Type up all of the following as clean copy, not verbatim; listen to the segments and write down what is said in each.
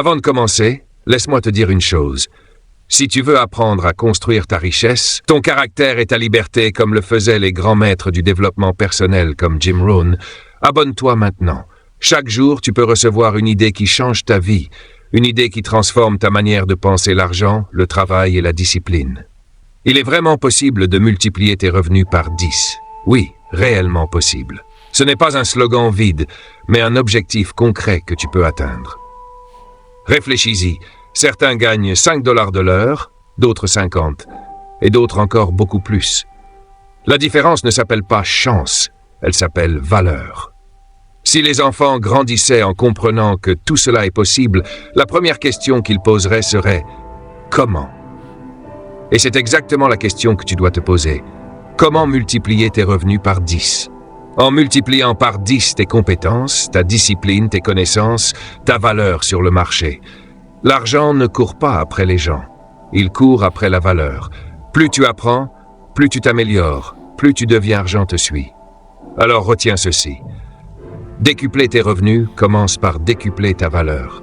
Avant de commencer, laisse-moi te dire une chose. Si tu veux apprendre à construire ta richesse, ton caractère et ta liberté comme le faisaient les grands maîtres du développement personnel comme Jim Rohn, abonne-toi maintenant. Chaque jour, tu peux recevoir une idée qui change ta vie, une idée qui transforme ta manière de penser l'argent, le travail et la discipline. Il est vraiment possible de multiplier tes revenus par 10. Oui, réellement possible. Ce n'est pas un slogan vide, mais un objectif concret que tu peux atteindre. Réfléchis-y. Certains gagnent 5 $ de l'heure, d'autres 50, et d'autres encore beaucoup plus. La différence ne s'appelle pas chance, elle s'appelle valeur. Si les enfants grandissaient en comprenant que tout cela est possible, la première question qu'ils poseraient serait « Comment ?» Et c'est exactement la question que tu dois te poser. Comment multiplier tes revenus par 10 ? En multipliant par 10 tes compétences, ta discipline, tes connaissances, ta valeur sur le marché. L'argent ne court pas après les gens, il court après la valeur. Plus tu apprends, plus tu t'améliores, plus tu deviens argent te suit. Alors retiens ceci. Décupler tes revenus commence par décupler ta valeur.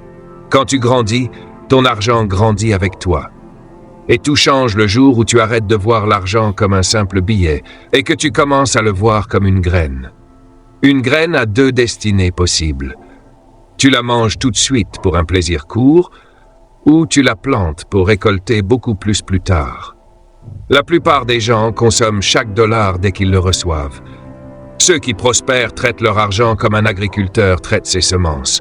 Quand tu grandis, ton argent grandit avec toi. Et tout change le jour où tu arrêtes de voir l'argent comme un simple billet et que tu commences à le voir comme une graine. Une graine a 2 destinées possibles. Tu la manges tout de suite pour un plaisir court, ou tu la plantes pour récolter beaucoup plus tard. La plupart des gens consomment chaque dollar dès qu'ils le reçoivent. Ceux qui prospèrent traitent leur argent comme un agriculteur traite ses semences.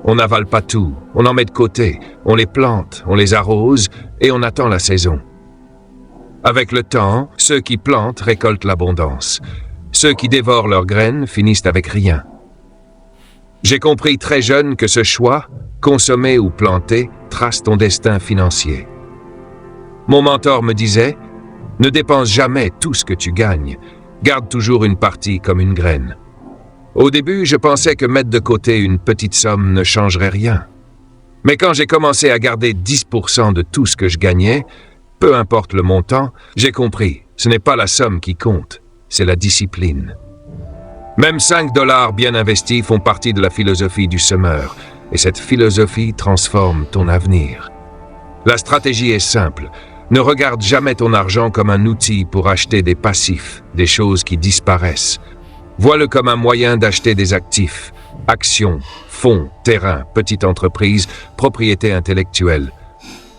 On n'avale pas tout, on en met de côté, on les plante, on les arrose et on attend la saison. Avec le temps, ceux qui plantent récoltent l'abondance. Ceux qui dévorent leurs graines finissent avec rien. J'ai compris très jeune que ce choix, consommer ou planter, trace ton destin financier. Mon mentor me disait, ne dépense jamais tout ce que tu gagnes, garde toujours une partie comme une graine. Au début, je pensais que mettre de côté une petite somme ne changerait rien. Mais quand j'ai commencé à garder 10% de tout ce que je gagnais, peu importe le montant, j'ai compris, ce n'est pas la somme qui compte, c'est la discipline. Même 5 $ bien investis font partie de la philosophie du semeur, et cette philosophie transforme ton avenir. La stratégie est simple. Ne regarde jamais ton argent comme un outil pour acheter des passifs, des choses qui disparaissent. Vois-le comme un moyen d'acheter des actifs, actions, fonds, terrains, petites entreprises, propriétés intellectuelles.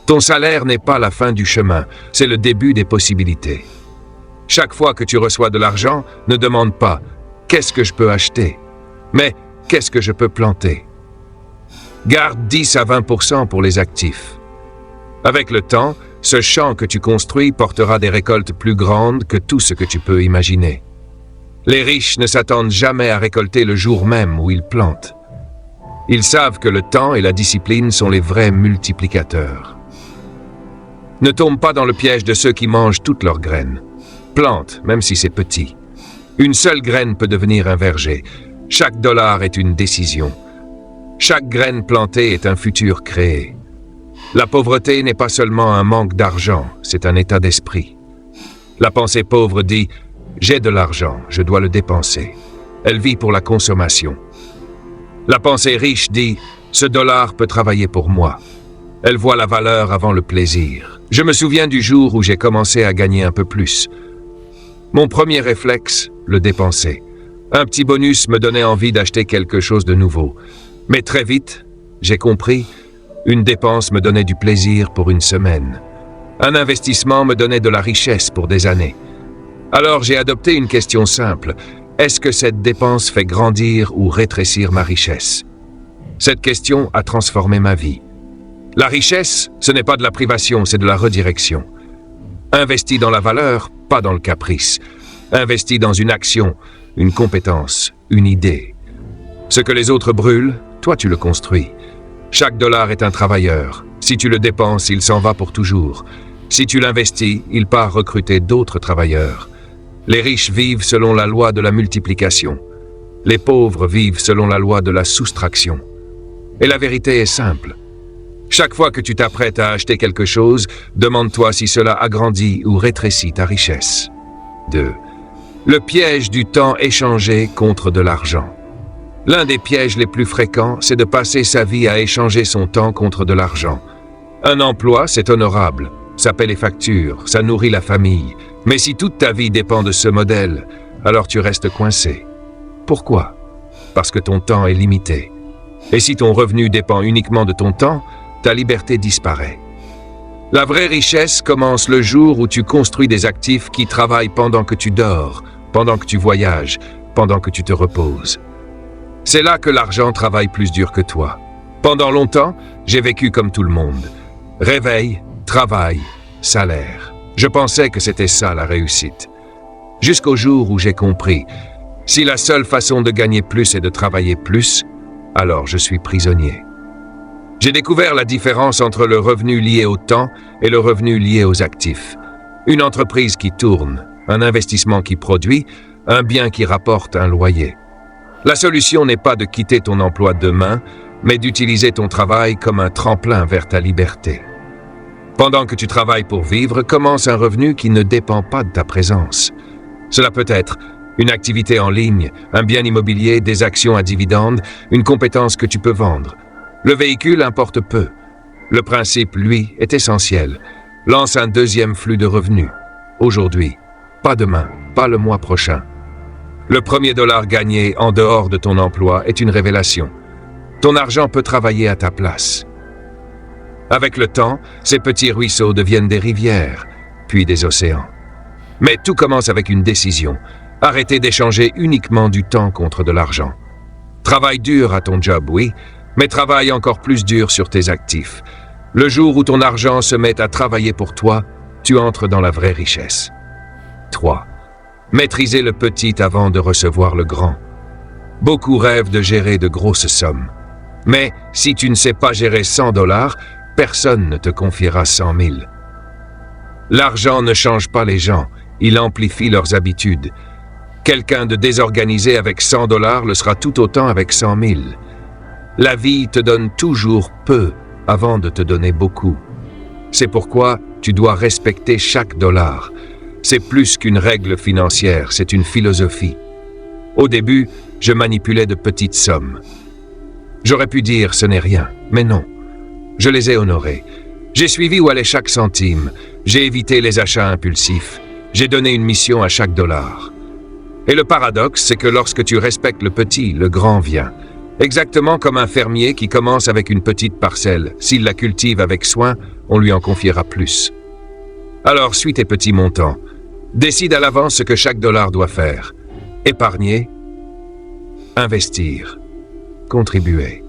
Ton salaire n'est pas la fin du chemin, c'est le début des possibilités. Chaque fois que tu reçois de l'argent, ne demande pas « qu'est-ce que je peux acheter ?» mais « qu'est-ce que je peux planter ?» Garde 10 à 20% pour les actifs. Avec le temps, ce champ que tu construis portera des récoltes plus grandes que tout ce que tu peux imaginer. Les riches ne s'attendent jamais à récolter le jour même où ils plantent. Ils savent que le temps et la discipline sont les vrais multiplicateurs. Ne tombe pas dans le piège de ceux qui mangent toutes leurs graines. Plante, même si c'est petit. Une seule graine peut devenir un verger. Chaque dollar est une décision. Chaque graine plantée est un futur créé. La pauvreté n'est pas seulement un manque d'argent, c'est un état d'esprit. La pensée pauvre dit « j'ai de l'argent, je dois le dépenser ». Elle vit pour la consommation. La pensée riche dit « ce dollar peut travailler pour moi ». Elle voit la valeur avant le plaisir. Je me souviens du jour où j'ai commencé à gagner un peu plus. Mon premier réflexe, le dépenser. Un petit bonus me donnait envie d'acheter quelque chose de nouveau. Mais très vite, j'ai compris, une dépense me donnait du plaisir pour une semaine. Un investissement me donnait de la richesse pour des années. Alors j'ai adopté une question simple. Est-ce que cette dépense fait grandir ou rétrécir ma richesse? Cette question a transformé ma vie. La richesse, ce n'est pas de la privation, c'est de la redirection. Investi dans la valeur, pas dans le caprice. Investi dans une action, une compétence, une idée. Ce que les autres brûlent, toi tu le construis. Chaque dollar est un travailleur. Si tu le dépenses, il s'en va pour toujours. Si tu l'investis, il part recruter d'autres travailleurs. Les riches vivent selon la loi de la multiplication. Les pauvres vivent selon la loi de la soustraction. Et la vérité est simple. Chaque fois que tu t'apprêtes à acheter quelque chose, demande-toi si cela agrandit ou rétrécit ta richesse. 2. Le piège du temps échangé contre de l'argent. L'un des pièges les plus fréquents, c'est de passer sa vie à échanger son temps contre de l'argent. Un emploi, c'est honorable. Ça paie les factures, ça nourrit la famille. Mais si toute ta vie dépend de ce modèle, alors tu restes coincé. Pourquoi? Parce que ton temps est limité. Et si ton revenu dépend uniquement de ton temps, ta liberté disparaît. La vraie richesse commence le jour où tu construis des actifs qui travaillent pendant que tu dors, pendant que tu voyages, pendant que tu te reposes. C'est là que l'argent travaille plus dur que toi. Pendant longtemps, j'ai vécu comme tout le monde. Réveil, travail, salaire. Je pensais que c'était ça la réussite. Jusqu'au jour où j'ai compris, si la seule façon de gagner plus est de travailler plus, alors je suis prisonnier. J'ai découvert la différence entre le revenu lié au temps et le revenu lié aux actifs. Une entreprise qui tourne, un investissement qui produit, un bien qui rapporte un loyer. La solution n'est pas de quitter ton emploi demain, mais d'utiliser ton travail comme un tremplin vers ta liberté. Pendant que tu travailles pour vivre, commence un revenu qui ne dépend pas de ta présence. Cela peut être une activité en ligne, un bien immobilier, des actions à dividendes, une compétence que tu peux vendre. Le véhicule importe peu. Le principe, lui, est essentiel. Lance un deuxième flux de revenus. Aujourd'hui, pas demain, pas le mois prochain. Le premier dollar gagné en dehors de ton emploi est une révélation. Ton argent peut travailler à ta place. Avec le temps, ces petits ruisseaux deviennent des rivières, puis des océans. Mais tout commence avec une décision. Arrêtez d'échanger uniquement du temps contre de l'argent. Travaille dur à ton job, oui, mais travaille encore plus dur sur tes actifs. Le jour où ton argent se met à travailler pour toi, tu entres dans la vraie richesse. 3. Maîtriser le petit avant de recevoir le grand. Beaucoup rêvent de gérer de grosses sommes. Mais si tu ne sais pas gérer 100 $, personne ne te confiera 100 000. L'argent ne change pas les gens, il amplifie leurs habitudes. Quelqu'un de désorganisé avec 100 $ le sera tout autant avec 100 000. La vie te donne toujours peu avant de te donner beaucoup. C'est pourquoi tu dois respecter chaque dollar. C'est plus qu'une règle financière, c'est une philosophie. Au début, je manipulais de petites sommes. J'aurais pu dire ce n'est rien, mais non. Je les ai honorés. J'ai suivi où allait chaque centime. J'ai évité les achats impulsifs. J'ai donné une mission à chaque dollar. Et le paradoxe, c'est que lorsque tu respectes le petit, le grand vient. Exactement comme un fermier qui commence avec une petite parcelle. S'il la cultive avec soin, on lui en confiera plus. Alors suis tes petits montants. Décide à l'avance ce que chaque dollar doit faire. Épargner, investir, contribuer.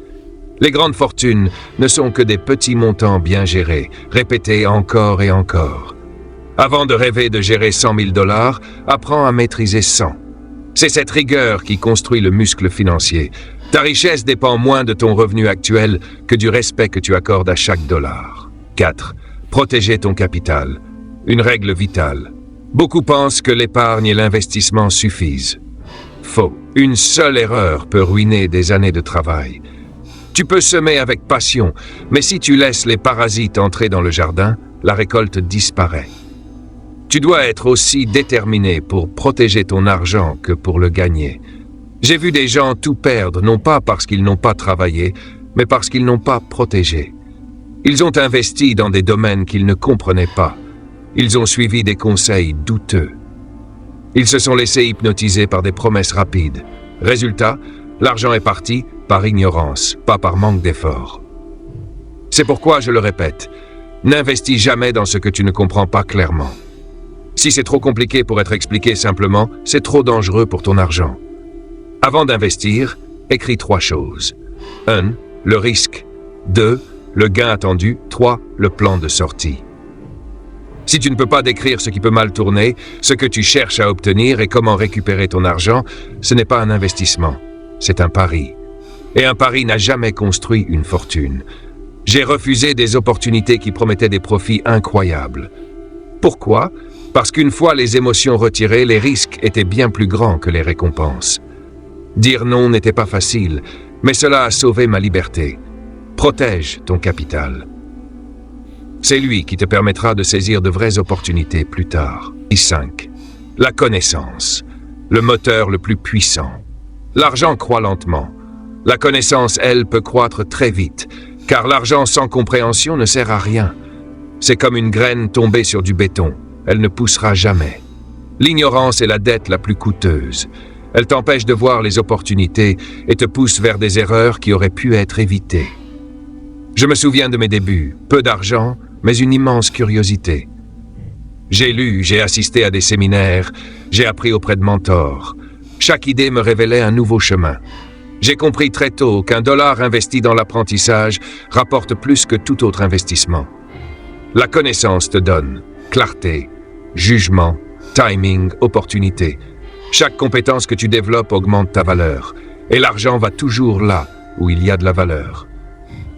Les grandes fortunes ne sont que des petits montants bien gérés, répétés encore et encore. Avant de rêver de gérer 100 000 $, apprends à maîtriser 100. C'est cette rigueur qui construit le muscle financier. Ta richesse dépend moins de ton revenu actuel que du respect que tu accordes à chaque dollar. 4. Protéger ton capital. Une règle vitale. Beaucoup pensent que l'épargne et l'investissement suffisent. Faux. Une seule erreur peut ruiner des années de travail. Tu peux semer avec passion, mais si tu laisses les parasites entrer dans le jardin, la récolte disparaît. Tu dois être aussi déterminé pour protéger ton argent que pour le gagner. J'ai vu des gens tout perdre, non pas parce qu'ils n'ont pas travaillé, mais parce qu'ils n'ont pas protégé. Ils ont investi dans des domaines qu'ils ne comprenaient pas. Ils ont suivi des conseils douteux. Ils se sont laissés hypnotiser par des promesses rapides. Résultat, l'argent est parti par ignorance, pas par manque d'effort. C'est pourquoi je le répète, n'investis jamais dans ce que tu ne comprends pas clairement. Si c'est trop compliqué pour être expliqué simplement, c'est trop dangereux pour ton argent. Avant d'investir, écris 3 choses. 1. Le risque. 2. Le gain attendu. 3. Le plan de sortie. Si tu ne peux pas décrire ce qui peut mal tourner, ce que tu cherches à obtenir et comment récupérer ton argent, ce n'est pas un investissement, c'est un pari. Et un pari n'a jamais construit une fortune. J'ai refusé des opportunités qui promettaient des profits incroyables. Pourquoi ? Parce qu'une fois les émotions retirées, les risques étaient bien plus grands que les récompenses. Dire non n'était pas facile, mais cela a sauvé ma liberté. Protège ton capital. C'est lui qui te permettra de saisir de vraies opportunités plus tard. 5. La connaissance, le moteur le plus puissant. L'argent croît lentement. La connaissance, elle, peut croître très vite, car l'argent sans compréhension ne sert à rien. C'est comme une graine tombée sur du béton, elle ne poussera jamais. L'ignorance est la dette la plus coûteuse. Elle t'empêche de voir les opportunités et te pousse vers des erreurs qui auraient pu être évitées. Je me souviens de mes débuts, peu d'argent, mais une immense curiosité. J'ai lu, j'ai assisté à des séminaires, j'ai appris auprès de mentors. Chaque idée me révélait un nouveau chemin. J'ai compris très tôt qu'un dollar investi dans l'apprentissage rapporte plus que tout autre investissement. La connaissance te donne clarté, jugement, timing, opportunité. Chaque compétence que tu développes augmente ta valeur, et l'argent va toujours là où il y a de la valeur.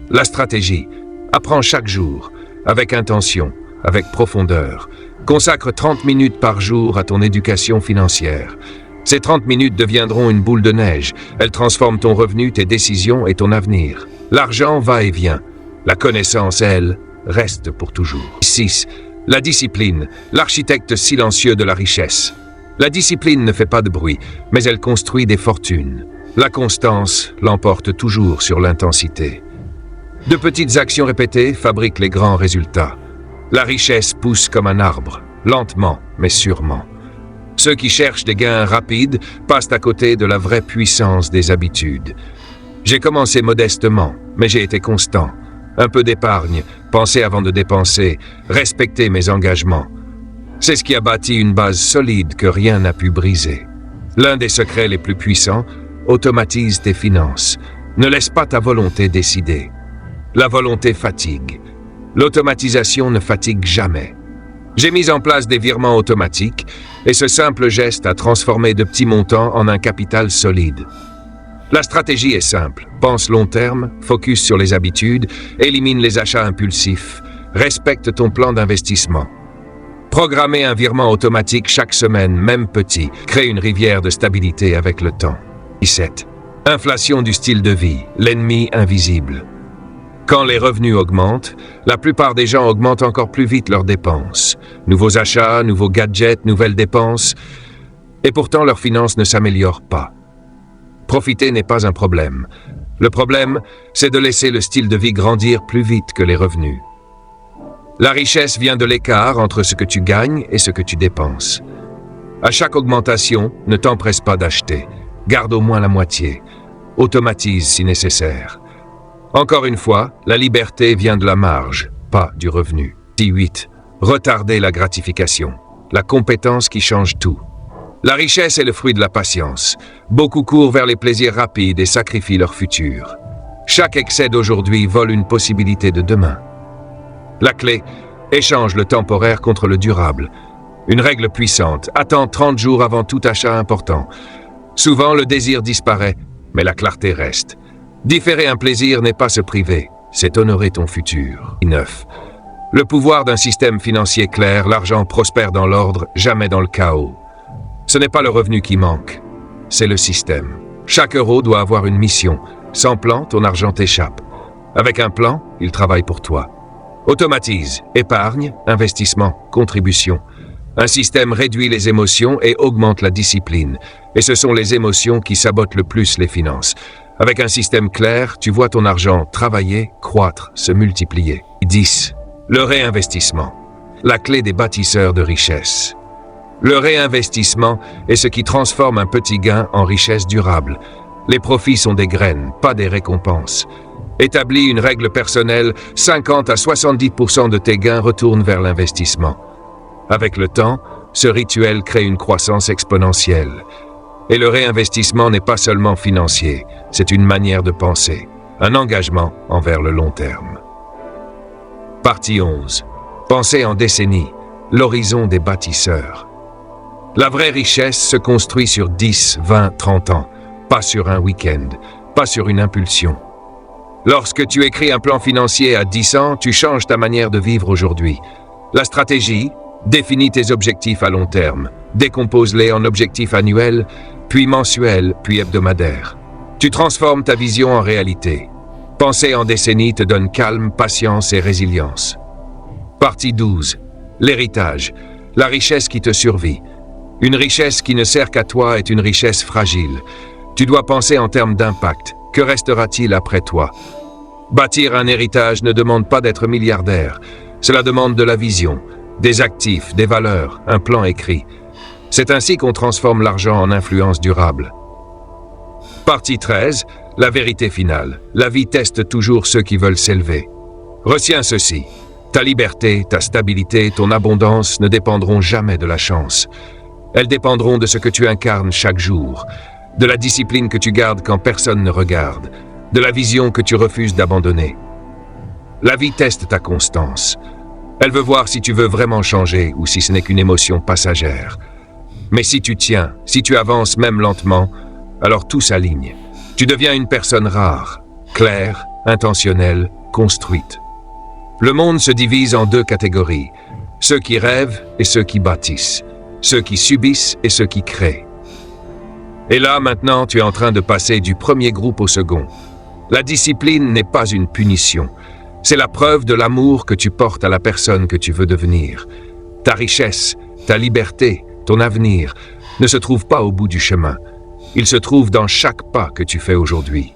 La stratégie, apprends chaque jour, avec intention, avec profondeur. Consacre 30 minutes par jour à ton éducation financière. Ces 30 minutes deviendront une boule de neige. Elles transforment ton revenu, tes décisions et ton avenir. L'argent va et vient. La connaissance, elle, reste pour toujours. 6. La discipline, l'architecte silencieux de la richesse. La discipline ne fait pas de bruit, mais elle construit des fortunes. La constance l'emporte toujours sur l'intensité. De petites actions répétées fabriquent les grands résultats. La richesse pousse comme un arbre, lentement mais sûrement. Ceux qui cherchent des gains rapides passent à côté de la vraie puissance des habitudes. J'ai commencé modestement, mais j'ai été constant. Un peu d'épargne, penser avant de dépenser, respecter mes engagements. C'est ce qui a bâti une base solide que rien n'a pu briser. L'un des secrets les plus puissants, automatise tes finances. Ne laisse pas ta volonté décider. La volonté fatigue. L'automatisation ne fatigue jamais. J'ai mis en place des virements automatiques et ce simple geste a transformé de petits montants en un capital solide. La stratégie est simple. Pense long terme, focus sur les habitudes, élimine les achats impulsifs, respecte ton plan d'investissement. Programmer un virement automatique chaque semaine, même petit, crée une rivière de stabilité avec le temps. 17. Inflation du style de vie, l'ennemi invisible. Quand les revenus augmentent, la plupart des gens augmentent encore plus vite leurs dépenses. Nouveaux achats, nouveaux gadgets, nouvelles dépenses. Et pourtant, leurs finances ne s'améliorent pas. Profiter n'est pas un problème. Le problème, c'est de laisser le style de vie grandir plus vite que les revenus. La richesse vient de l'écart entre ce que tu gagnes et ce que tu dépenses. À chaque augmentation, ne t'empresse pas d'acheter. Garde au moins la moitié. Automatise si nécessaire. Encore une fois, la liberté vient de la marge, pas du revenu. 8. Retarder la gratification. La compétence qui change tout. La richesse est le fruit de la patience. Beaucoup courent vers les plaisirs rapides et sacrifient leur futur. Chaque excès d'aujourd'hui vole une possibilité de demain. La clé, échange le temporaire contre le durable. Une règle puissante, attends 30 jours avant tout achat important. Souvent, le désir disparaît, mais la clarté reste. Différer un plaisir n'est pas se priver, c'est honorer ton futur. 9. Le pouvoir d'un système financier clair, l'argent prospère dans l'ordre, jamais dans le chaos. Ce n'est pas le revenu qui manque, c'est le système. Chaque euro doit avoir une mission. Sans plan, ton argent t'échappe. Avec un plan, il travaille pour toi. Automatise, épargne, investissement, contribution. Un système réduit les émotions et augmente la discipline. Et ce sont les émotions qui sabotent le plus les finances. Avec un système clair, tu vois ton argent travailler, croître, se multiplier. 10. Le réinvestissement. La clé des bâtisseurs de richesse. Le réinvestissement est ce qui transforme un petit gain en richesse durable. Les profits sont des graines, pas des récompenses. Établis une règle personnelle, 50 à 70% de tes gains retournent vers l'investissement. Avec le temps, ce rituel crée une croissance exponentielle. Et le réinvestissement n'est pas seulement financier, c'est une manière de penser, un engagement envers le long terme. Partie 11. Penser en décennies, l'horizon des bâtisseurs. La vraie richesse se construit sur 10, 20, 30 ans, pas sur un week-end, pas sur une impulsion. Lorsque tu écris un plan financier à 10 ans, tu changes ta manière de vivre aujourd'hui. La stratégie, définis tes objectifs à long terme, décompose-les en objectifs annuels, puis mensuels, puis hebdomadaires. Tu transformes ta vision en réalité. Penser en décennies te donne calme, patience et résilience. Partie 12. L'héritage, la richesse qui te survit. Une richesse qui ne sert qu'à toi est une richesse fragile. Tu dois penser en termes d'impact. Que restera-t-il après toi? Bâtir un héritage ne demande pas d'être milliardaire. Cela demande de la vision, des actifs, des valeurs, un plan écrit. C'est ainsi qu'on transforme l'argent en influence durable. Partie 13. La vérité finale. La vie teste toujours ceux qui veulent s'élever. Retiens ceci. Ta liberté, ta stabilité, ton abondance ne dépendront jamais de la chance. Elles dépendront de ce que tu incarnes chaque jour, de la discipline que tu gardes quand personne ne regarde, de la vision que tu refuses d'abandonner. La vie teste ta constance. Elle veut voir si tu veux vraiment changer ou si ce n'est qu'une émotion passagère. Mais si tu tiens, si tu avances même lentement, alors tout s'aligne. Tu deviens une personne rare, claire, intentionnelle, construite. Le monde se divise en deux catégories, ceux qui rêvent et ceux qui bâtissent, ceux qui subissent et ceux qui créent. Et là, maintenant, tu es en train de passer du premier groupe au second. La discipline n'est pas une punition, c'est la preuve de l'amour que tu portes à la personne que tu veux devenir. Ta richesse, ta liberté, ton avenir ne se trouvent pas au bout du chemin. Ils se trouvent dans chaque pas que tu fais aujourd'hui.